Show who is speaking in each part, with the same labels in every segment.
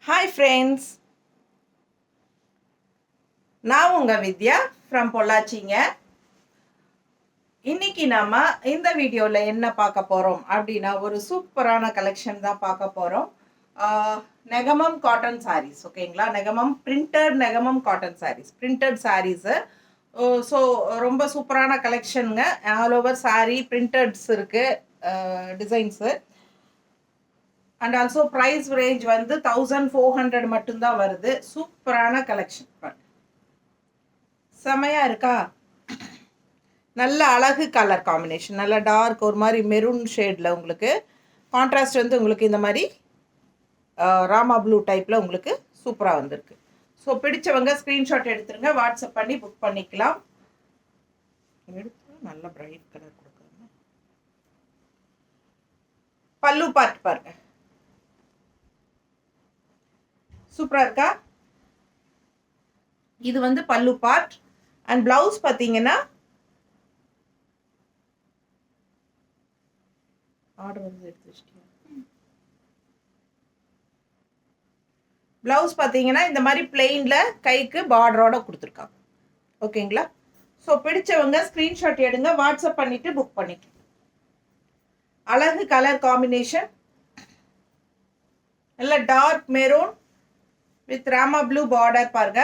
Speaker 1: Hi friends, நான் உங்க வித்யா from பொள்ளாச்சிங்க. இன்னைக்கு நாம இந்த வீடியோல என்ன பார்க்க போறோம் அப்படின்னா ஒரு சூப்பரான கலெக்ஷன் தான் பார்க்க போறோம். நெகமம் காட்டன் சாரீஸ், ஓகேங்களா? Negamam printed Negamam cotton sarees, printed sarees. So ரொம்ப சூப்பரான கலெக்ஷனுங்க. ஆல் ஓவர் சாரீ பிரிண்டட்ஸ் இருக்கு, designs. And also price range வந்து 1400 மட்டும்தான் வருது. சூப்பரான கலெக்ஷன், செமையா இருக்கா? நல்ல அழகு கலர் காம்பினேஷன், நல்ல டார்க் ஒரு மாதிரி மெரூன் ஷேடில் உங்களுக்கு கான்ட்ராஸ்ட் வந்து உங்களுக்கு இந்த மாதிரி ராமா ப்ளூ டைப்பில் உங்களுக்கு சூப்பராக வந்திருக்கு. ஸோ பிடிச்சவங்க ஸ்க்ரீன்ஷாட் எடுத்துருங்க, வாட்ஸ்அப் பண்ணி புக் பண்ணிக்கலாம். எடுத்து நல்ல பிரைட் கலர் கொடுக்குறாங்க. பல்லு பார்ட் பாருங்க, சூப்பராக இருக்கா? இது வந்து பல்லு பார்ட். அண்ட் பிளவுஸ் பார்த்தீங்கன்னா ஆர்டர் வந்து எடுத்து வச்சிட்டியா? பிளவுஸ் பார்த்தீங்கன்னா இந்த மாதிரி பிளெயினில் கைக்கு பார்டரோட கொடுத்துருக்காங்க, ஓகேங்களா? ஸோ பிடிச்சவங்க ஸ்க்ரீன்ஷாட் எடுங்க, வாட்ஸ்அப் பண்ணிவிட்டு புக் பண்ணிக்கலாம். அழகு கலர் காம்பினேஷன், நல்ல dark maroon with Rama blue border பாருங்க.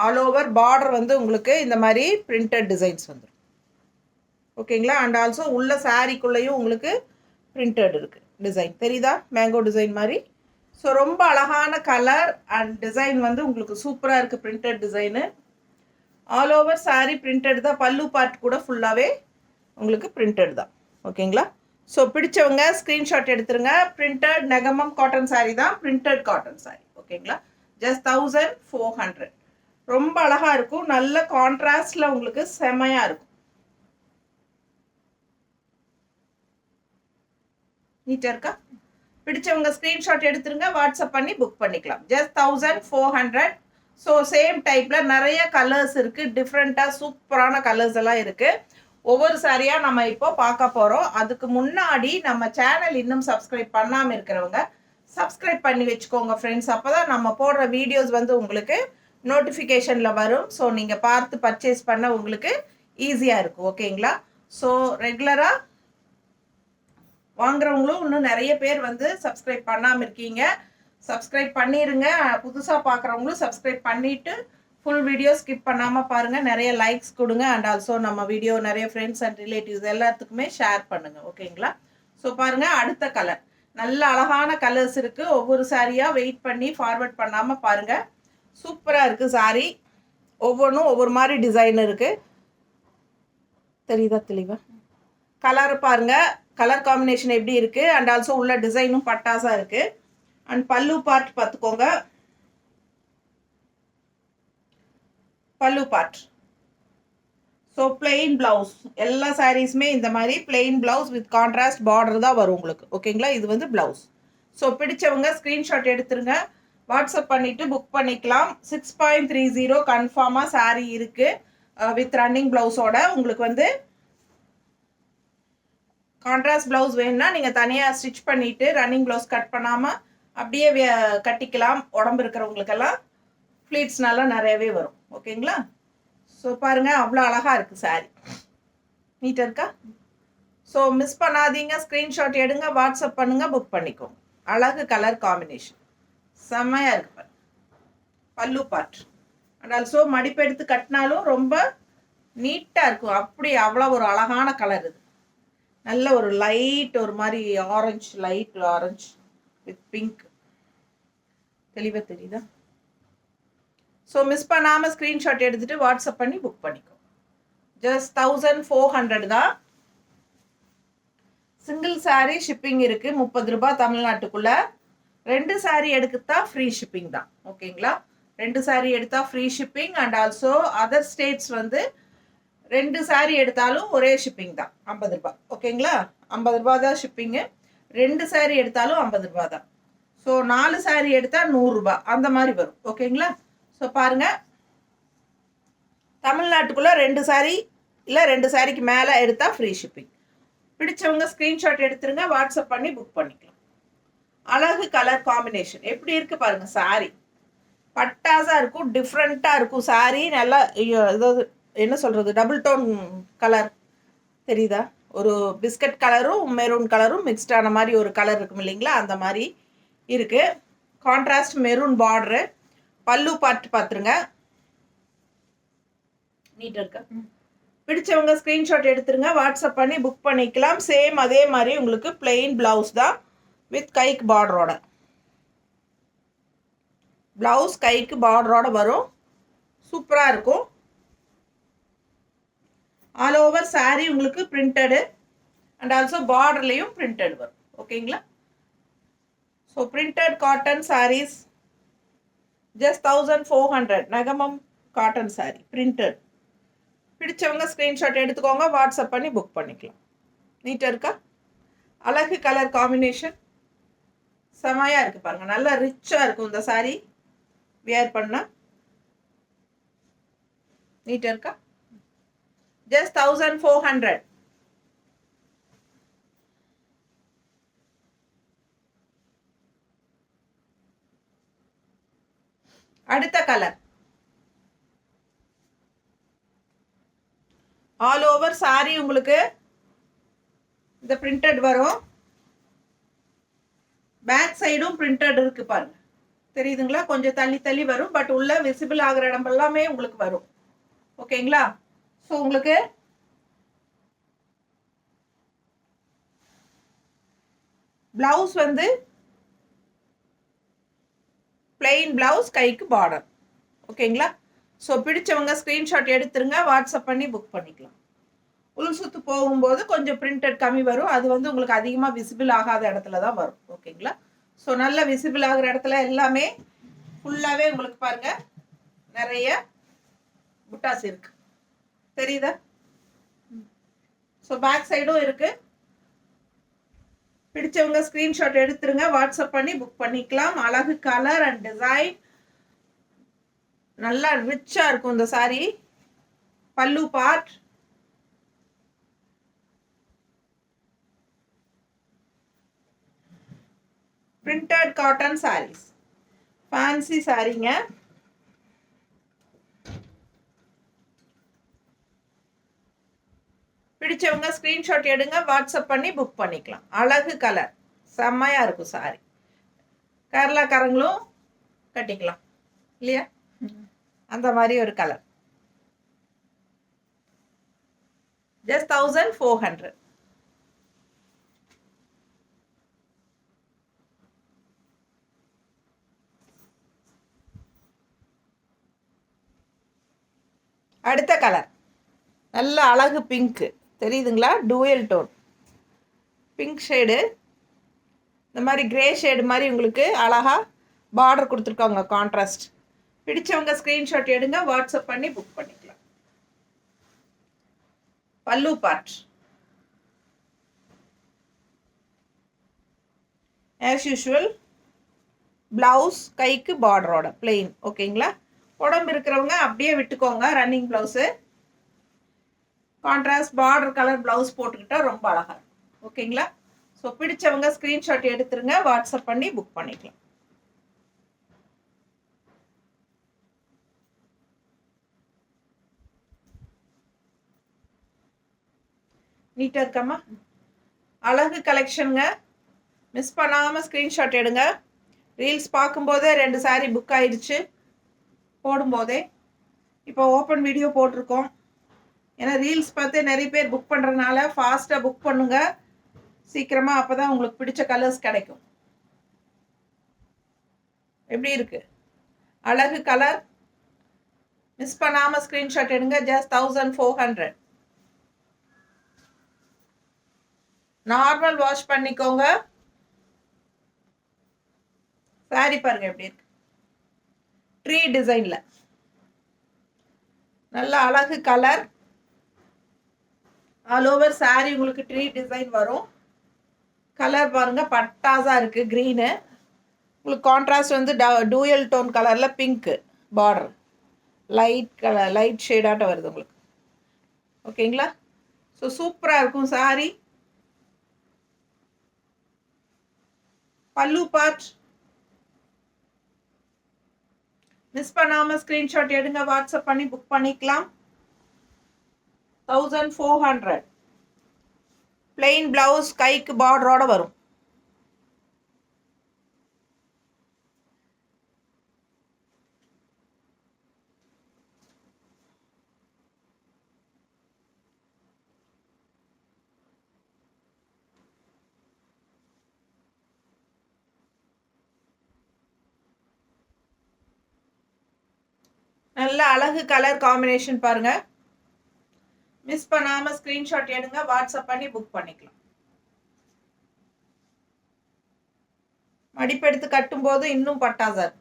Speaker 1: ஆல் ஓவர் பார்டர் வந்து உங்களுக்கு இந்த மாதிரி பிரிண்டட் டிசைன்ஸ் வந்துடும், ஓகேங்களா? அண்ட் ஆல்சோ உள்ள சாரீக்குள்ளேயும் உங்களுக்கு பிரிண்டட் இருக்குது டிசைன், தெரியுதா? மேங்கோ டிசைன் மாதிரி. ஸோ ரொம்ப அழகான கலர் அண்ட் டிசைன் வந்து உங்களுக்கு சூப்பராக இருக்குது, printed design. All over sari printed தான், பல்லு பார்ட் கூட ஃபுல்லாகவே உங்களுக்கு பிரிண்டட் தான், ஓகேங்களா? ஸோ பிடிச்சவங்க ஸ்க்ரீன்ஷாட் எடுத்துருங்க. பிரிண்டட் நெகமம் காட்டன் சாரீ தான், பிரிண்டட் காட்டன் சாரீ, ஓகேங்களா? ஜஸ்ட் 1400. ரொம்ப அழகாக இருக்கும், நல்ல கான்ட்ராஸ்டில் உங்களுக்கு செமையாக இருக்கும், நீட்டாக இருக்கா? பிடிச்சவங்க ஸ்க்ரீன்ஷாட் எடுத்துருங்க, வாட்ஸ்அப் பண்ணி புக் பண்ணிக்கலாம். ஜஸ்ட் 1400. ஸோ சேம் டைப்பில் நிறைய கலர்ஸ் இருக்குது, டிஃப்ரெண்ட்டாக சூப்பரான கலர்ஸ் எல்லாம் இருக்குது. ஒவ்வொரு சாரியாக நம்ம இப்போ பார்க்க போகிறோம். அதுக்கு முன்னாடி நம்ம சேனல் இன்னும் சப்ஸ்கிரைப் பண்ணாமல் இருக்கிறவங்க சப்ஸ்கிரைப் பண்ணி வச்சுக்கோங்க ஃப்ரெண்ட்ஸ். அப்போ தான் நம்ம போடுற வீடியோஸ் வந்து உங்களுக்கு நோட்டிஃபிகேஷனில் வரும். ஸோ நீங்கள் பார்த்து பர்ச்சேஸ் பண்ண உங்களுக்கு ஈஸியாக இருக்கும், ஓகேங்களா? ஸோ ரெகுலராக வாங்குறவங்களும் இன்னும் நிறைய பேர் வந்து சப்ஸ்கிரைப் பண்ணாமல் இருக்கீங்க, சப்ஸ்கிரைப் பண்ணிடுங்க. புதுசாக பார்க்குறவங்களும் சப்ஸ்கிரைப் பண்ணிவிட்டு ஃபுல் வீடியோ ஸ்கிப் பண்ணாமல் பாருங்கள், நிறைய லைக்ஸ் கொடுங்க. அண்ட் ஆல்சோ நம்ம வீடியோ நிறைய ஃப்ரெண்ட்ஸ் அண்ட் ரிலேட்டிவ்ஸ் எல்லாத்துக்குமே ஷேர் பண்ணுங்கள், ஓகேங்களா? ஸோ பாருங்கள், அடுத்த கலர் நல்ல அழகான கலர்ஸ் இருக்குது. ஒவ்வொரு சாரியாக வெயிட் பண்ணி ஃபார்வர்ட் பண்ணாமல் பாருங்கள், சூப்பராக இருக்குது சாரி. ஒவ்வொன்றும் ஒவ்வொரு மாதிரி டிசைன் இருக்குது, தெரியுதா தெளிவா? கலர் பாருங்கள், கலர் காம்பினேஷன் எப்படி இருக்குது. அண்ட் ஆல்சோ உள்ள டிசைனும் பட்டாசாக இருக்குது. அண்ட் பல்லு பார்ட் பார்த்துக்கோங்க, பல்லு பார்ட். ஸோ பிளெயின் பிளவுஸ், எல்லா சாரீஸுமே இந்த மாதிரி plain blouse with contrast border தான் வரும் உங்களுக்கு, ஓகேங்களா? இது வந்து பிளவுஸ். ஸோ பிடிச்சவங்க ஸ்க்ரீன்ஷாட் எடுத்துருங்க, வாட்ஸ்அப் பண்ணிவிட்டு புக் பண்ணிக்கலாம். 6.30 கன்ஃபார்மாக சாரீ இருக்குது வித் ரன்னிங் ப்ளவுஸோட. உங்களுக்கு வந்து கான்ட்ராஸ்ட் ப்ளவுஸ் வேணும்னா நீங்கள் தனியாக ஸ்டிச் பண்ணிவிட்டு ரன்னிங் ப்ளவுஸ் கட் பண்ணாமல் அப்படியே கட்டிக்கலாம். உடம்பு இருக்கிறவங்களுக்கெல்லாம் ஃப்ளீட்ஸ்னால நிறையவே வரும், ஓகேங்களா? ஸோ பாருங்கள், அவ்வளோ அழகாக இருக்குது சாரீ, நீட்டாக இருக்கா? ஸோ மிஸ் பண்ணாதீங்க, ஸ்க்ரீன்ஷாட் எடுங்க, வாட்ஸ்அப் பண்ணுங்கள், புக் பண்ணிக்கோங்க. அழகு கலர் காம்பினேஷன் செம்மையாக இருக்கு. பல்லு பார்ட் அண்ட் ஆல்சோ மடிப்பு எடுத்து கட்டினாலும் ரொம்ப நீட்டாக இருக்கும். அப்படி அவ்வளோ ஒரு அழகான கலர் இது. நல்ல ஒரு லைட் ஒரு மாதிரி orange, light orange with pink, தெளிவாக தெரியுதா? ஸோ மிஸ் பண்ணாமல் ஸ்க்ரீன்ஷாட் எடுத்துகிட்டு வாட்ஸ்அப் பண்ணி புக் பண்ணிக்கோ. ஜஸ்ட் 1400 தான். சிங்கிள் சாரீ ஷிப்பிங் இருக்குது, 30 ரூபாய் தமிழ்நாட்டுக்குள்ளே. 2 சாரீ எடுத்துட்டா ஃப்ரீ ஷிப்பிங் தான், ஓகேங்களா? 2 சாரீ எடுத்தால் free shipping. And also other states வந்து 2 சாரீ எடுத்தாலும் ஒரே ஷிப்பிங் தான், 50 ரூபாய், ஓகேங்களா? 50 ரூபா தான் ஷிப்பிங்கு. 2 சாரீ எடுத்தாலும் 50 ரூபா தான். ஸோ 4 சாரீ எடுத்தால் 100 ரூபாய் அந்த மாதிரி வரும், ஓகேங்களா? ஸோ பாருங்கள், தமிழ்நாட்டுக்குள்ளே 2 சாரீ இல்லை 2 சாரீக்கு மேலே எடுத்தால் ஃப்ரீ ஷிப்பிங். பிடிச்சவங்க ஸ்க்ரீன்ஷாட் எடுத்துருங்க, வாட்ஸ்அப் பண்ணி புக் பண்ணிக்கலாம். அழகு கலர் காம்பினேஷன் எப்படி இருக்குது பாருங்கள். சாரி பட்டாசாக இருக்கும், டிஃப்ரெண்ட்டாக இருக்கும். சாரி நல்லா ஏதாவது என்ன சொல்கிறது, டபுள் டோன் கலர் தெரியுதா? ஒரு பிஸ்கட் கலரும் மெரூன் கலரும் மிக்ஸ்டான மாதிரி ஒரு கலர் இருக்கும் இல்லைங்களா, அந்த மாதிரி இருக்குது. Contrast maroon border. பல்லு பார்த்துருங்க. நீட்டாக இருக்கா? பிடிச்சவங்க ஸ்க்ரீன்ஷாட் எடுத்துருங்க, வாட்ஸ்அப் பண்ணி புக் பண்ணிக்கலாம். சேம் அதே மாதிரி உங்களுக்கு பிளெயின் ப்ளவுஸ் தான் வித் கைக்கு பார்டரோட. ப்ளவுஸ் கைக்கு பார்டரோட வரும். சூப்பராக இருக்கும். ஆல் ஓவர் சாரீ உங்களுக்கு பிரிண்டடு அண்ட் ஆல்சோ பார்டர்லேயும் பிரிண்டட் வரும். ஓகேங்களா? So printed cotton saris just 1400. Negamam cotton sari printed. பிடிச்சவங்க ஸ்க்ரீன்ஷாட் எடுத்துக்கோங்க, வாட்ஸ்அப் பண்ணி புக் பண்ணிக்கலாம். நீட்டாக இருக்கா? அழகு கலர் காம்பினேஷன் செமையாக இருக்குது பாருங்கள். நல்லா ரிச்சாக இருக்கும் இந்த சாரீ வியர் பண்ணால். நீட்டாக இருக்கா? ஜஸ்ட் 1400. அடுத்த கலர் ஆல் ஓவர் சாரி உங்களுக்கு இந்த பிரிண்டட் வரும். பேக் சைடும் பிரிண்டட் இருக்கு பாருங்க, தெரியுதுங்களா? கொஞ்சம் தள்ளி தள்ளி வரும், பட் உள்ள விசிபிள் ஆகிற இடம் எல்லாமே உங்களுக்கு வரும். ஓகேங்களா? ஸோ உங்களுக்கு பிளவுஸ் வந்து பிளெயின் பிளவுஸ், கைக்கு பார்டர். ஓகேங்களா? ஸோ பிடிச்சவங்க ஸ்க்ரீன்ஷாட் எடுத்துருங்க, வாட்ஸ்அப் பண்ணி புக் பண்ணிக்கலாம். உள் சுற்று போகும்போது கொஞ்சம் பிரிண்டட் கம்மி வரும், அது வந்து உங்களுக்கு அதிகமாக விசிபிள் ஆகாத இடத்துல தான் வரும். ஓகேங்களா? ஸோ நல்ல விசிபிள் ஆகிற இடத்துல எல்லாமே ஃபுல்லாகவே உங்களுக்கு பாருங்கள் நிறைய புட்டாஸ் இருக்கு, தெரியுதா? ஸோ பேக் சைடும் இருக்கு. பிடிச்சவங்க ஸ்க்ரீன்ஷாட் எடுத்துருங்க, வாட்ஸ்அப் பண்ணி புக் பண்ணிக்கலாம். அழகு கலர் அண்ட் டிசைன் நல்லா ரிச்சா இருக்கும் இந்த sari. Pallu part printed cotton saris, fancy சாரீங்க. பிடிச்சவங்க ஸ்க்ரீன்ஷாட் எடுங்க, வாட்ஸ்அப் பண்ணி புக் பண்ணிக்கலாம். அழகு கலர் செம்மையா இருக்கும் சாரி. கேரளாக்காரங்களும் கட்டிக்கலாம் இல்லையா? அந்த மாதிரி ஒரு கலர். ஜஸ்ட் 1400. அடுத்த கலர் நல்ல அழகு பிங்க், தெரியுதுங்களா? Dual tone pink shade. இந்த மாதிரி கிரே ஷேடு மாதிரி உங்களுக்கு அழகா பார்டர் கொடுத்துருக்காங்க, கான்ட்ராஸ்ட். பிடிச்சவங்க ஸ்க்ரீன்ஷாட் எடுங்க, வாட்ஸ்அப் பண்ணி புக் பண்ணிக்கலாம். பல்லு பார்ட் ஆஸ் யூஷுவல், பிளவுஸ் கைக்கு பார்டரோட பிளெயின். ஓகேங்களா? உடம்பு இருக்கிறவங்க அப்படியே விட்டுக்கோங்க, running blouse. Contrast border colour blouse போட்டுக்கிட்டா ரொம்ப அழகா இருக்கும். ஓகேங்களா? ஸோ பிடிச்சவங்க ஸ்க்ரீன்ஷாட் எடுத்துருங்க, வாட்ஸ்அப் பண்ணி புக் பண்ணிக்கலாம். நீட்டாக இருக்காமா? அழகு கலெக்ஷனுங்க. மிஸ் பண்ணாமல் ஸ்க்ரீன்ஷாட் எடுங்க. ரீல்ஸ் பார்க்கும்போதே 2 சாரீ புக் ஆயிடுச்சு போடும்போதே. இப்போ ஓப்பன் வீடியோ போட்டிருக்கோம், ஏன்னா ரீல்ஸ் பார்த்தே நிறைய பேர் புக் பண்ணுறதுனால ஃபாஸ்ட்டாக புக் பண்ணுங்க சீக்கிரமாக, அப்போ தான் உங்களுக்கு பிடிச்ச கலர்ஸ் கிடைக்கும். எப்படி இருக்கு? அழகு கலர். மிஸ் பண்ணாமல் ஸ்க்ரீன்ஷாட் எடுங்க. ஜஸ்ட் 1400. நார்மல் வாஷ் பண்ணிக்கோங்க. சாரி பாருங்க எப்படி இருக்கு, ட்ரீ டிசைன்ல நல்ல அழகு கலர். ஆல் ஓவர் சாரி உங்களுக்கு ட்ரீ டிசைன் வரும். கலர் பாருங்க பட்டாசா இருக்கு, கிரீனு. உங்களுக்கு கான்ட்ராஸ்ட் வந்து டூயல் டோன் கலர்ல pink border, light colour, light ஷேடாட்ட வருது உங்களுக்கு. ஓகேங்களா? ஸோ சூப்பராக இருக்கும் சாரி. பல்லு பார்ட் மிஸ் பண்ணாமல் ஸ்க்ரீன்ஷாட் எடுங்க, வாட்ஸ்அப் பண்ணி புக் பண்ணிக்கலாம். 1400. பிளெயின் பிளவுஸ், கைக்கு பார்டரோட வரும். நல்ல அழகு கலர் காம்பினேஷன் பாருங்க. மிஸ் பண்ணாம ஸ்கிரீன்ஷாட் எடுங்க, வாட்ஸ்அப் பண்ணி புக் பண்ணிக்கலாம். மடிப்பெடுத்து கட்டும் போது இன்னும் பட்டாசார்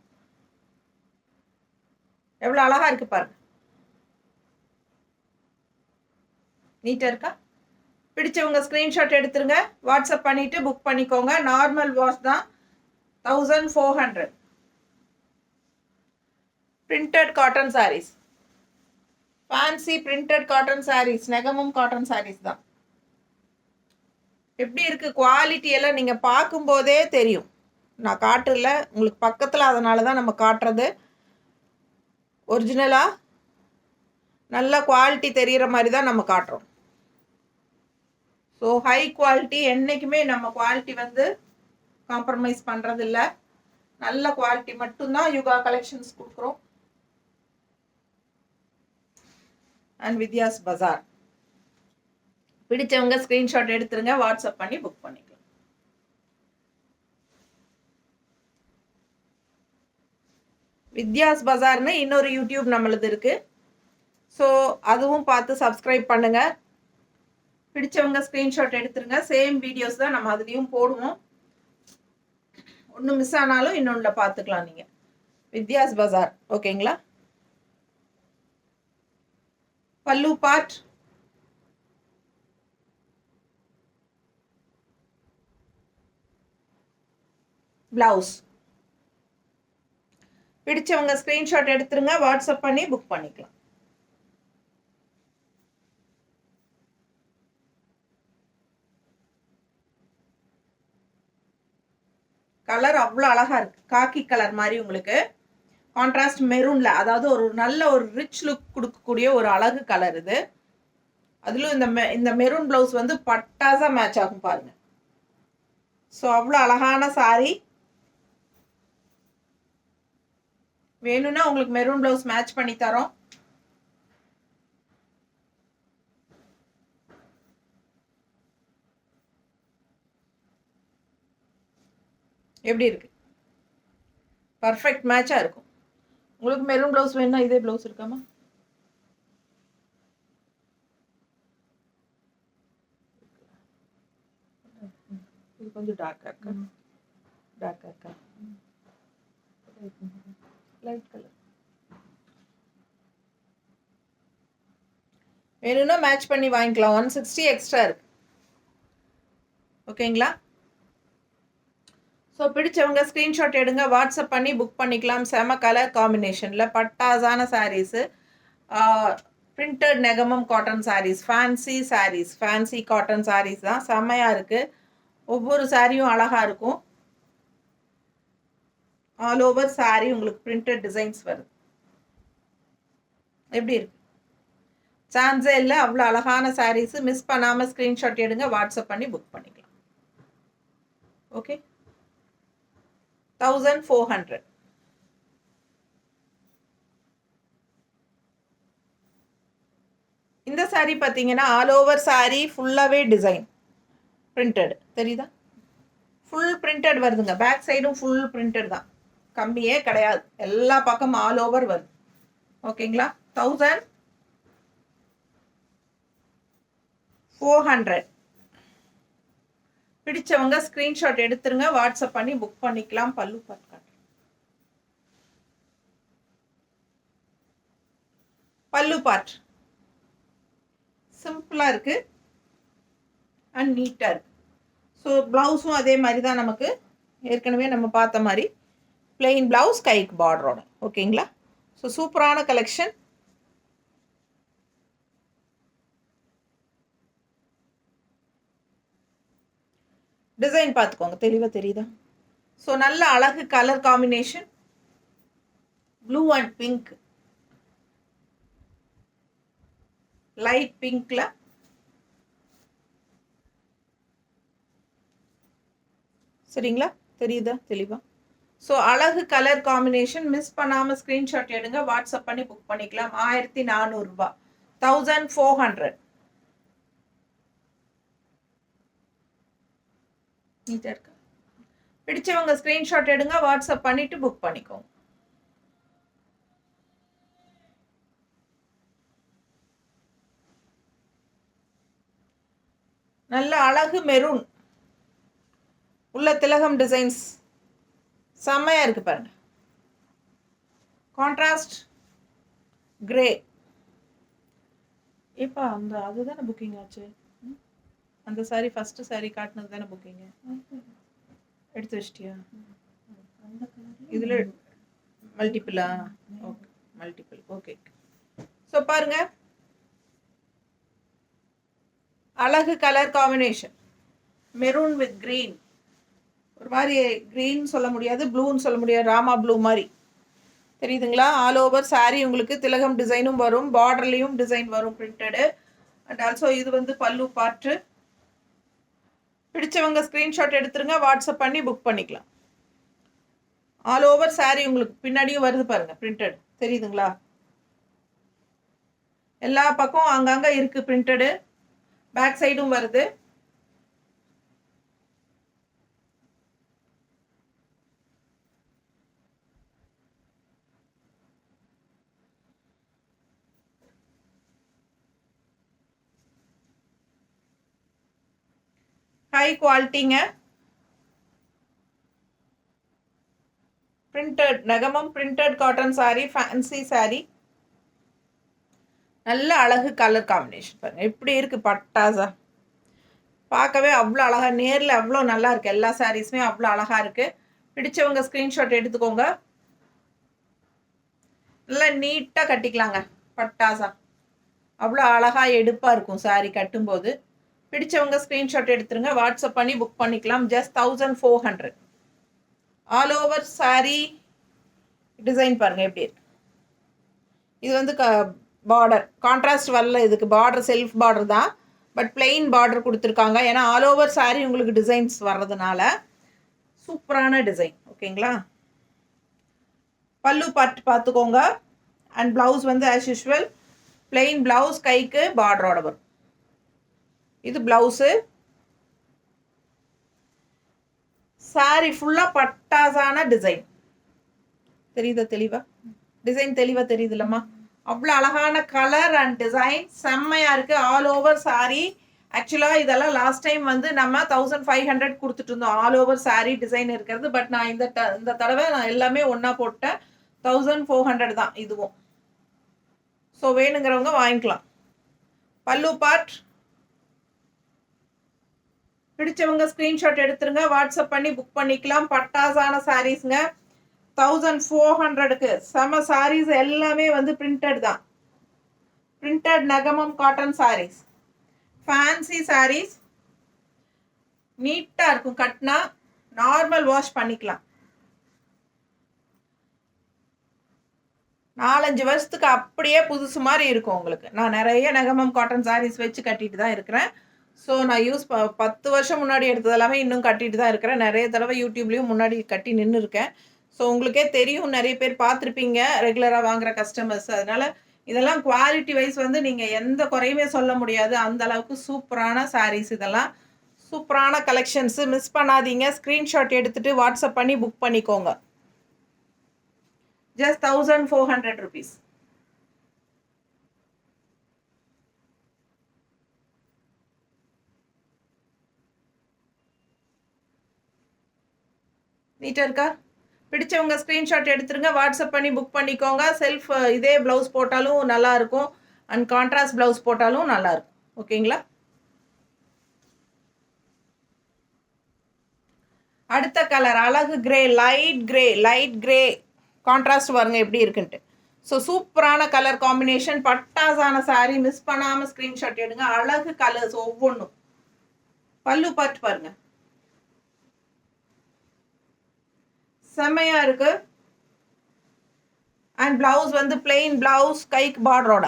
Speaker 1: எவ்வளவு அழகா இருக்கு பாருங்க. நீட்டா இருக்கா? பிடிச்சவங்க ஸ்கிரீன்ஷாட் எடுத்துருங்க, வாட்ஸ்அப் பண்ணிட்டு புக் பண்ணிக்கோங்க. நார்மல் வாஷ் தான் 1400. printed cotton sarees, fancy printed cotton sarees, நெகமும் காட்டன் sarees தான். எப்படி இருக்கு குவாலிட்டி எல்லாம் நீங்க பார்க்கும்போதே தெரியும். நான் காட்டுல உங்களுக்கு பக்கத்துல, அதனால தான் நம்ம காட்டுறது. ஒரிஜினலா நல்ல குவாலிட்டி தெரிகிற மாதிரி தான் நம்ம காட்டுறோம். ஸோ ஹை குவாலிட்டி, என்றைக்குமே நம்ம குவாலிட்டி வந்து காம்ப்ரமைஸ் பண்ணுறது இல்லை. நல்ல குவாலிட்டி மட்டும்தான் யுகா கலெக்ஷன்ஸ் கொடுக்குறோம். அண்ட் வித்யாஸ் பஜார். பிடிச்சவங்க ஸ்க்ரீன்ஷாட் எடுத்துருங்க, வாட்ஸ்அப் பண்ணி புக் பண்ணிக்கலாம். வித்யாஸ் பஜார்னு இன்னொரு யூடியூப் நம்மளது இருக்கு. ஸோ அதுவும் பார்த்து சப்ஸ்கிரைப் பண்ணுங்க. பிடிச்சவங்க ஸ்க்ரீன்ஷாட் எடுத்துருங்க. சேம் வீடியோஸ் தான் நம்ம அதுலேயும் போடுவோம். ஒன்று மிஸ் ஆனாலும் இன்னொன்றில் பார்த்துக்கலாம் நீங்கள். வித்யாஸ் பஜார், ஓகேங்களா? பல்லு பார்ட் பிளவுஸ். பிடிச்சவங்க ஸ்கிரீன்ஷாட் எடுத்துருங்க, வாட்ஸ்அப் பண்ணி புக் பண்ணிக்கலாம். கலர் அவ்வளோ அழகா இருக்கு. காக்கி கலர் மாதிரி உங்களுக்கு கான்ட்ராஸ்ட் மெரூன்ல, அதாவது ஒரு நல்ல ஒரு ரிச் லுக் கொடுக்கக்கூடிய ஒரு அழகு கலர் இது. அதிலும் இந்த மெரூன் பிளவுஸ் வந்து பட்டாசா மேட்ச் ஆகும் பாருங்க. ஸோ அவ்வளோ அழகான சாரி. வேணும்னா உங்களுக்கு மெரூன் பிளவுஸ் மேட்ச் பண்ணி தரோம். எப்படி இருக்கு? பர்ஃபெக்ட் மேட்சா இருக்கும். உங்களுக்கு மெரூன் பிளவுஸ் வேணும்னா இதே பிளவுஸ் இருக்காமா? இது கொஞ்சம் டார்க்கா இருக்கா? டார்க்கா இருக்கா? லைட் கலர் வேணும்னா மேட்ச் பண்ணி வாங்கிக்கலாம். 160 எக்ஸ்ட்ரா இருக்கு. ஓகேங்களா? ஸோ பிடிச்சவங்க ஸ்க்ரீன்ஷாட் எடுங்க, வாட்ஸ்அப் பண்ணி புக் பண்ணிக்கலாம். செம கலர் காம்பினேஷனில் பட்டாசான saris, printed Negamam cotton saris, fancy saris, fancy cotton saris தான். செம்மையாக இருக்குது. ஒவ்வொரு சாரியும் அழகாக இருக்கும். ஆல் ஓவர் சாரீ உங்களுக்கு பிரிண்டட் டிசைன்ஸ் வருது. எப்படி இருக்கு? சான்ஸே இல்லை, அவ்வளோ அழகான சாரீஸு. மிஸ் பண்ணாமல் ஸ்க்ரீன்ஷாட் எடுங்க, வாட்ஸ்அப் பண்ணி புக் பண்ணிக்கலாம். ஓகே, 1400. இந்த சாரீ பார்த்தீங்கன்னா ஆல் ஓவர் சாரீ ஃபுல்லாகவே டிசைன் பிரிண்டட் தெரியுதா? ஃபுல் பிரிண்டட் வருதுங்க. பேக் சைடும் ஃபுல் பிரிண்டட் தான், கம்மியே கிடையாது. எல்லா பக்கமும் ஆல் ஓவர் வருது. ஓகேங்களா? 1400. பிடிச்சவங்க ஸ்க்ரீன்ஷாட் எடுத்துருங்க, வாட்ஸ்அப் பண்ணி புக் பண்ணிக்கலாம். பல்லு பார்ட் பல்லு பார்ட் சிம்பிளாக இருக்குது அண்ட் நீட்டாக இருக்குது. ஸோ ப்ளவுஸும் அதே மாதிரி தான், நமக்கு ஏற்கனவே நம்ம பார்த்த மாதிரி பிளெயின் ப்ளவுஸ், கைக்கு பார்டரோட. ஓகேங்களா? ஸோ சூப்பரான கலெக்ஷன். டிசைன் பார்த்துக்கோங்க, தெளிவாக தெரியுதா? ஸோ நல்ல அழகு colour combination, blue and pink, light பிங்க்ல சரிங்களா, தெரியுதா தெளிவா? ஸோ அழகு கலர் காம்பினேஷன், மிஸ் பண்ணாமல் ஸ்க்ரீன்ஷாட் எடுங்க, வாட்ஸ்அப் பண்ணி புக் பண்ணிக்கலாம். 1400 ரூபாய், 1400. நீட்டாக இருக்கா? பிடிச்சவங்க ஸ்க்ரீன்ஷாட் எடுங்க, வாட்ஸ்அப் பண்ணிட்டு புக் பண்ணிக்கோங்க. நல்ல அழகு மெரூன் உள்ள திலகம் டிசைன்ஸ் செம்மையா இருக்கு பாருங்க. Contrast grey. ஏப்பா அந்த அதுதானே புக்கிங் ஆச்சு, அந்த சாரி ஃபர்ஸ்ட் சாரி காட்டினது தானே புக்கிங், எடுத்து வச்சிட்டியா? இதுல மல்டிபிளா? Okay multiple, okay. ஸோ பாருங்க அழகு colour combination, maroon with green. ஒரு மாதிரி கிரீன் சொல்ல முடியாது, ப்ளூன்னு சொல்ல முடியாது, ராமா ப்ளூ மாதிரி தெரியுதுங்களா? ஆல் ஓவர் சாரீ உங்களுக்கு திலகம் டிசைனும் வரும், பார்டர்லேயும் டிசைன் வரும் பிரிண்டடு. அண்ட் ஆல்சோ இது வந்து பல்லு பார்ட்டு. பிடிச்சவங்க ஸ்க்ரீன்ஷாட் எடுத்துருங்க, வாட்ஸ்அப் பண்ணி புக் பண்ணிக்கலாம். ஆல் ஓவர் சாரீ உங்களுக்கு பின்னாடியும் வருது பாருங்க பிரிண்டட், தெரியுதுங்களா? எல்லா பக்கம் அங்கங்கே இருக்கு பிரிண்டடு, பேக் சைடும் வருது. ஹை குவாலிட்டிங்க, printed Negamam, printed cotton sari, fancy sari. நல்ல அழகு கலர் காம்பினேஷன் பாருங்க எப்படி இருக்கு, பட்டாசா பார்க்கவே அவ்வளோ அழகா, நேரில் அவ்வளோ நல்லா இருக்கு. எல்லா சாரீஸுமே அவ்வளோ அழகா இருக்கு. பிடிச்சவங்க ஸ்க்ரீன்ஷாட் எடுத்துக்கோங்க. நல்லா நீட்டாக கட்டிக்கலாங்க, பட்டாசா அவ்வளோ அழகா எடுப்பாக இருக்கும் சாரீ கட்டும்போது. பிடிச்சவங்க ஸ்க்ரீன்ஷாட் எடுத்துருங்க, வாட்ஸ்அப் பண்ணி புக் பண்ணிக்கலாம். Just 1400. All over sari design பாருங்க எப்படி இருக்கு. இது வந்து பார்டர் கான்ட்ராஸ்ட் வரல, இதுக்கு பார்டர் செல்ஃப் பார்டர் தான், பட் பிளெயின் பார்டர் கொடுத்துருக்காங்க. ஏன்னா ஆல் ஓவர் சாரீ உங்களுக்கு டிசைன்ஸ் வர்றதுனால சூப்பரான டிசைன். ஓகேங்களா? பல்லு பார்த்துக்கோங்க. அண்ட் ப்ளவுஸ் வந்து ஆஸ் யூஷுவல் பிளெயின் ப்ளவுஸ், கைக்கு பார்டரோட வரும். இது ப்ளவுஸு. சாரீ ஃபுல்லாக பட்டாசான டிசைன், தெரியுதா தெளிவா? டிசைன் தெளிவாக தெரியுது இல்லம்மா? அவ்வளோ அழகான கலர் அண்ட் டிசைன் செம்மையாக இருக்குது. All over sari. ஆக்சுவலாக இதெல்லாம் லாஸ்ட் டைம் வந்து நம்ம 1500 கொடுத்துட்டு இருந்தோம், ஆல் ஓவர் சாரீ டிசைன் இருக்கிறது. பட் நான் இந்த தடவை நான் எல்லாமே ஒன்றா போட்டேன், 1400 தான் இதுவும். ஸோ வேணுங்கிறவங்க வாங்கிக்கலாம். பல்லு பார்ட். பிடிச்சவங்க ஸ்க்ரீன்ஷாட் எடுத்துருங்க, வாட்ஸ்அப் பண்ணி புக் பண்ணிக்கலாம். பட்டாசான சாரீஸுங்க, 1400க்கு செம சாரீஸ். எல்லாமே வந்து பிரிண்டட் தான், printed Negamam cotton saris, fancy saris. நீட்டாக இருக்கும், கட்டினா நார்மல் வாஷ் பண்ணிக்கலாம். 4-5 வருஷத்துக்கு அப்படியே புதுசு மாதிரி இருக்கும் உங்களுக்கு. நான் நிறைய நகமம் காட்டன் சாரீஸ் வச்சு கட்டிட்டு தான் இருக்கிறேன். ஸோ நான் 10 வருஷம் முன்னாடி எடுத்தது எல்லாமே இன்னும் கட்டிட்டு தான் இருக்கிறேன். நிறைய தடவை யூடியூப்லேயும் முன்னாடி கட்டி நின்று இருக்கேன். ஸோ உங்களுக்கே தெரியும், நிறைய பேர் பார்த்துருப்பீங்க ரெகுலராக வாங்குகிற கஸ்டமர்ஸ். அதனால் இதெல்லாம் குவாலிட்டி வைஸ் வந்து நீங்கள் எந்த குறையுமே சொல்ல முடியாது, அந்த அளவுக்கு சூப்பரான சாரீஸ். இதெல்லாம் சூப்பரான கலெக்ஷன்ஸு, மிஸ் பண்ணாதீங்க. ஸ்க்ரீன்ஷாட் எடுத்துகிட்டு வாட்ஸ்அப் பண்ணி புக் பண்ணிக்கோங்க. Just 1400 rupees. நீட்டாக இருக்கா? பிடிச்சவங்க ஸ்க்ரீன்ஷாட் எடுத்துருங்க, வாட்ஸ்அப் பண்ணி புக் பண்ணிக்கோங்க. செல்ஃப் இதே ப்ளவுஸ் போட்டாலும் நல்லாயிருக்கும், அண்ட் கான்ட்ராஸ்ட் ப்ளவுஸ் போட்டாலும் நல்லாயிருக்கும். ஓகேங்களா? அடுத்த கலர் அழகு கிரே, லைட் கிரே கான்ட்ராஸ்ட் பாருங்க எப்படி இருக்குன்ட்டு. ஸோ சூப்பரான கலர் காம்பினேஷன், பட்டாசான சாரீ. மிஸ் பண்ணாமல் ஸ்க்ரீன்ஷாட் எடுங்க. அழகு கலர்ஸ் ஒவ்வொன்றும். பல்லு பார்த்து பாருங்க, செம்மையா இருக்கு. அண்ட் பிளவுஸ் வந்து பிளெயின் பிளவுஸ், கைக்கு பார்டரோட.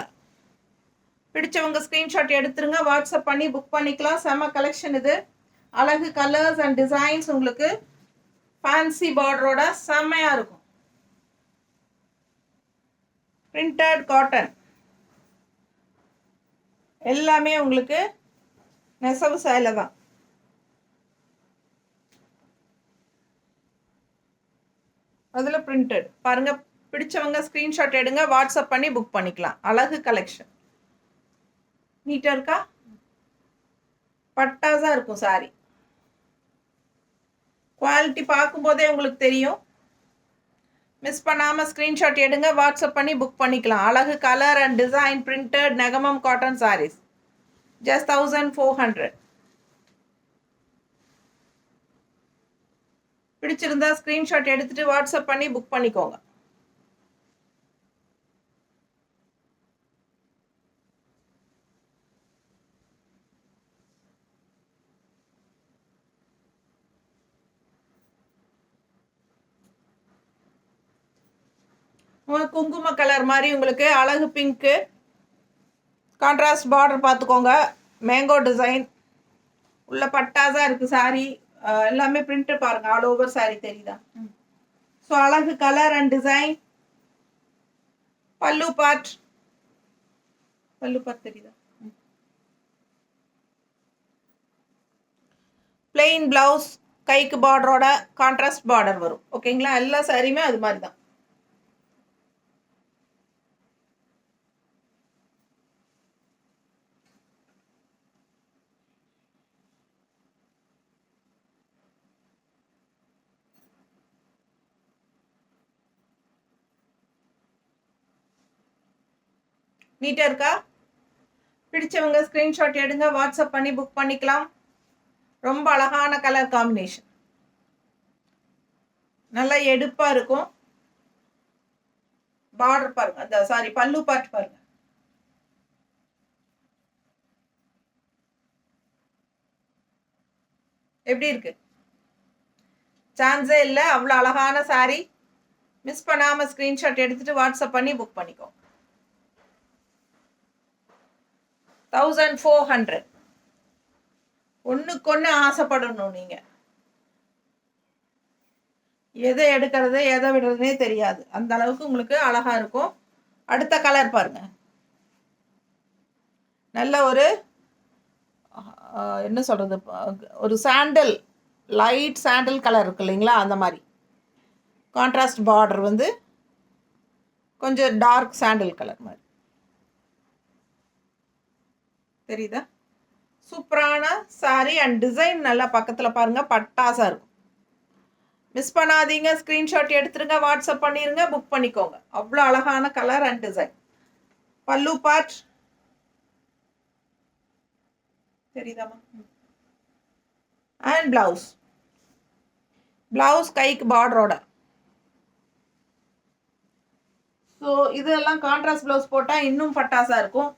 Speaker 1: பிடிச்சவங்க ஸ்க்ரீன்ஷாட் எடுத்துருங்க, வாட்ஸ்அப் பண்ணி புக் பண்ணிக்கலாம். செம்ம கலெக்ஷன் இது. அழகு கலர்ஸ் அண்ட் டிசைன்ஸ், உங்களுக்கு ஃபேன்சி பார்டரோட செம்மையா இருக்கும். பிரிண்டட் காட்டன் எல்லாமே உங்களுக்கு நெசவு சேலை தான். அதில் பிரிண்டட் பாருங்க. பிடிச்சவங்க ஸ்க்ரீன்ஷாட் எடுங்க, வாட்ஸ்அப் பண்ணி புக் பண்ணிக்கலாம். அழகு கலெக்ஷன் நீட்டாக இருக்கா? பட்டாஸாக இருக்கும் சாரி. குவாலிட்டி பார்க்கும்போதே உங்களுக்கு தெரியும். மிஸ் பண்ணாமல் ஸ்க்ரீன்ஷாட் எடுங்க, வாட்ஸ்அப் பண்ணி புக் பண்ணிக்கலாம். அழகு colour and design printed Negamam cotton saris. Just 1400. பிடிச்சிருந்தா ஸ்க்ரீன்ஷாட் எடுத்துட்டு வாட்ஸ்அப் பண்ணி புக் பண்ணிக்கோங்க. குங்கும கலர் மாதிரி உங்களுக்கு அழகு பிங்க்கு, கான்ட்ராஸ்ட் பார்டர் பார்த்துக்கோங்க. மேங்கோ டிசைன் உள்ள பட்டாஸாக இருக்குது சாரி. எல்லாமே பிரிண்ட் பாருங்க, ஆல் ஓவர் சாரி தெரியுதா? ஸோ அழகு கலர் அண்ட் டிசைன். பல்லு பார்ட் தெரியுதா? பிளெயின் பிளவுஸ், கைக்கு பார்டரோட கான்ட்ராஸ்ட் பார்டர் வரும். ஓகேங்களா? எல்லா சாரியுமே அது மாதிரி தான். நீட்டாக இருக்கா? பிடிச்சவங்க ஸ்க்ரீன்ஷாட் எடுங்க, வாட்ஸ்அப் பண்ணி புக் பண்ணிக்கலாம். ரொம்ப அழகான கலர் காம்பினேஷன், நல்லா எடுப்பாக இருக்கும். பார்டர் பாருங்க, அந்த சாரி பல்லு பார்ட் பாருங்க. எப்படி இருக்கு? சான்ஸே இல்லை, அவ்வளோ அழகான சாரி. மிஸ் பண்ணாமல் ஸ்க்ரீன்ஷாட் எடுத்துட்டு வாட்ஸ்அப் பண்ணி புக் பண்ணிக்கோ. 1400. ஒன்றுக்கு ஒன்று ஆசைப்படணும் நீங்கள். எதை எடுக்கிறது எதை விடுறதுனே தெரியாது, அந்த அளவுக்கு உங்களுக்கு அழகா இருக்கும். அடுத்த கலர் பாருங்க. நல்ல ஒரு என்ன சொல்றது, ஒரு சாண்டல், லைட் சாண்டல் கலர் இருக்கு இல்லைங்களா? அந்த மாதிரி கான்ட்ராஸ்ட் பார்டர் வந்து கொஞ்சம் டார்க் சாண்டல் கலர் மாதிரி தெரியுதா? சூப்பரான சாரி அண்ட் டிசைன் நல்லா பக்கத்தில் பாருங்க, பட்டாசா இருக்கும். மிஸ் பண்ணாதீங்க, ஸ்க்ரீன்ஷாட் எடுத்துருங்க, வாட்ஸ்அப் பண்ணிருங்க, புக் பண்ணிக்கோங்க. அவ்வளோ அழகான கலர் அண்ட் டிசைன். பல்லு பார்ட் தெரியுதாமா? அண்ட் பிளவுஸ் கைக்கு பார்டரோட. ஸோ இதெல்லாம் கான்ட்ராஸ்ட் பிளவுஸ் போட்டால் இன்னும் பட்டாசா இருக்கும்.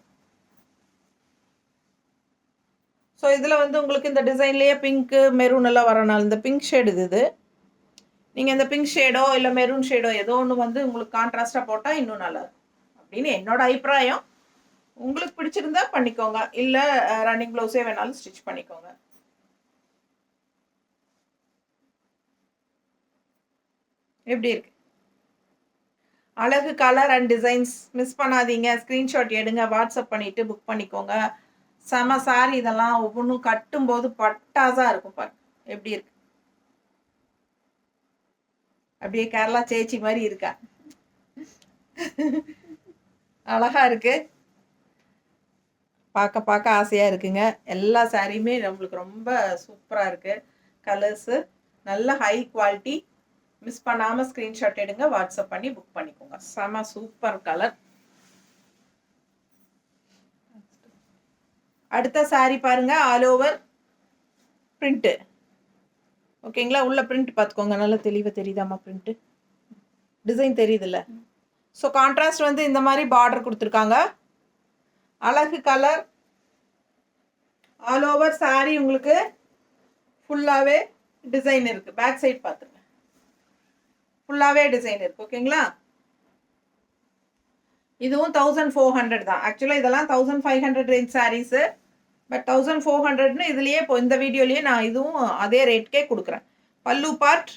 Speaker 1: ஸோ இதில் வந்து உங்களுக்கு இந்த டிசைன்லேயே பிங்க்கு மெரூன் எல்லாம் வரனால இந்த பிங்க் ஷேடு இது. நீங்கள் இந்த பிங்க் ஷேடோ இல்லை மெரூன் ஷேடோ ஏதோ ஒன்று வந்து உங்களுக்கு கான்ட்ராஸ்டாக போட்டால் இன்னும் நல்லா இருக்கும் அப்படின்னு என்னோட அபிப்பிராயம். உங்களுக்கு பிடிச்சிருந்தா பண்ணிக்கோங்க, இல்லை ரன்னிங் ப்ளவுஸே வேணாலும் ஸ்டிச் பண்ணிக்கோங்க. எப்படி இருக்கு? அழகு கலர் அண்ட் டிசைன்ஸ். மிஸ் பண்ணாதீங்க, ஸ்க்ரீன்ஷாட் எடுங்க, வாட்ஸ்அப் பண்ணிவிட்டு புக் பண்ணிக்கோங்க. செம சாரி இதெல்லாம். ஒவ்வொன்றும் கட்டும்போது பட்டாஸாக இருக்கும் பாரு. எப்படி இருக்கு? அப்படியே கேரளா சேச்சி மாதிரி இருக்கா? அழகா இருக்கு, பார்க்க ஆசையாக இருக்குங்க. எல்லா சாரியுமே நம்மளுக்கு ரொம்ப சூப்பராக இருக்குது. கலர்ஸு நல்ல ஹை குவாலிட்டி. மிஸ் பண்ணாமல் ஸ்க்ரீன்ஷாட் எடுங்க, வாட்ஸ்அப் பண்ணி புக் பண்ணிக்கோங்க. செம சூப்பர் கலர். அடுத்த சாரி பாருங்க, ஆல் ஓவர் பிரிண்ட்டு. ஓகேங்களா? உள்ள பிரிண்ட் பார்த்துக்கோங்க, நல்லா தெளிவாக தெரியுதாம்மா? பிரிண்ட்டு டிசைன் தெரியுதுல்ல? ஸோ கான்ட்ராஸ்ட் வந்து இந்த மாதிரி பார்டர் கொடுத்துருக்காங்க. அழகு கலர். ஆல் ஓவர் சாரி உங்களுக்கு ஃபுல்லாகவே டிசைன் இருக்குது. பேக் சைட் பார்த்துருங்க. ஃபுல்லாகவே டிசைன் இருக்குது. ஓகேங்களா? இதுவும் 1400 தான். ஆக்சுவலாக இதெல்லாம் 1500 ரேஞ்ச் சாரீஸு. பட் 1400ன்னு இதுலேயே இப்போ இந்த வீடியோலேயே நான் இதுவும் அதே ரேட்கே கொடுக்குறேன். பல்லு பார்ட்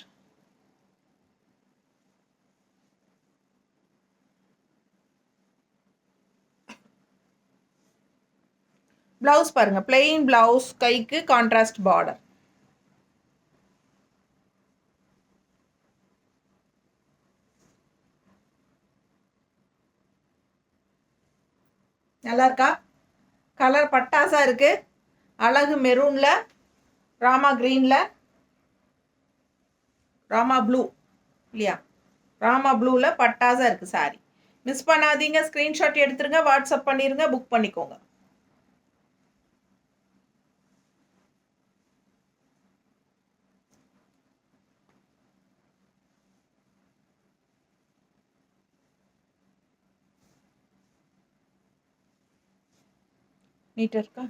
Speaker 1: ப்ளவுஸ் பாருங்க, பிளெயின் ப்ளவுஸ், கைக்கு கான்ட்ராஸ்ட் பார்டர். நல்லா இருக்கா? கலர் பட்டாசா இருக்கு. அழகு மெரூன்ல, ராமா கிரீன்ல, ராமா ப்ளூ இல்லையா, ராமா ப்ளூவில் பட்டாசா இருக்குது சாரி. மிஸ் பண்ணாதீங்க, ஸ்க்ரீன்ஷாட் எடுத்துருங்க, வாட்ஸ்அப் பண்ணிடுங்க, புக் பண்ணிக்கோங்க. நீட்டாக இருக்கா?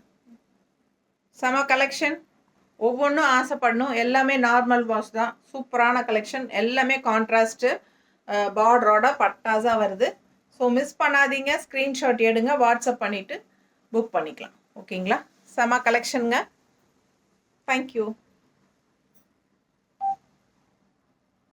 Speaker 1: செம கலெக்ஷன். ஒவ்வொன்றும் ஆசைப்படணும். எல்லாமே நார்மல் வாஷ் தான். சூப்பரான கலெக்ஷன். எல்லாமே கான்ட்ராஸ்ட்டு பார்டரோட பட்டாஸாக வருது. ஸோ மிஸ் பண்ணாதீங்க, ஸ்க்ரீன்ஷாட் எடுங்க, வாட்ஸ்அப் பண்ணிவிட்டு புக் பண்ணிக்கலாம். ஓகேங்களா? செம கலெக்ஷனுங்க. தேங்க்யூ.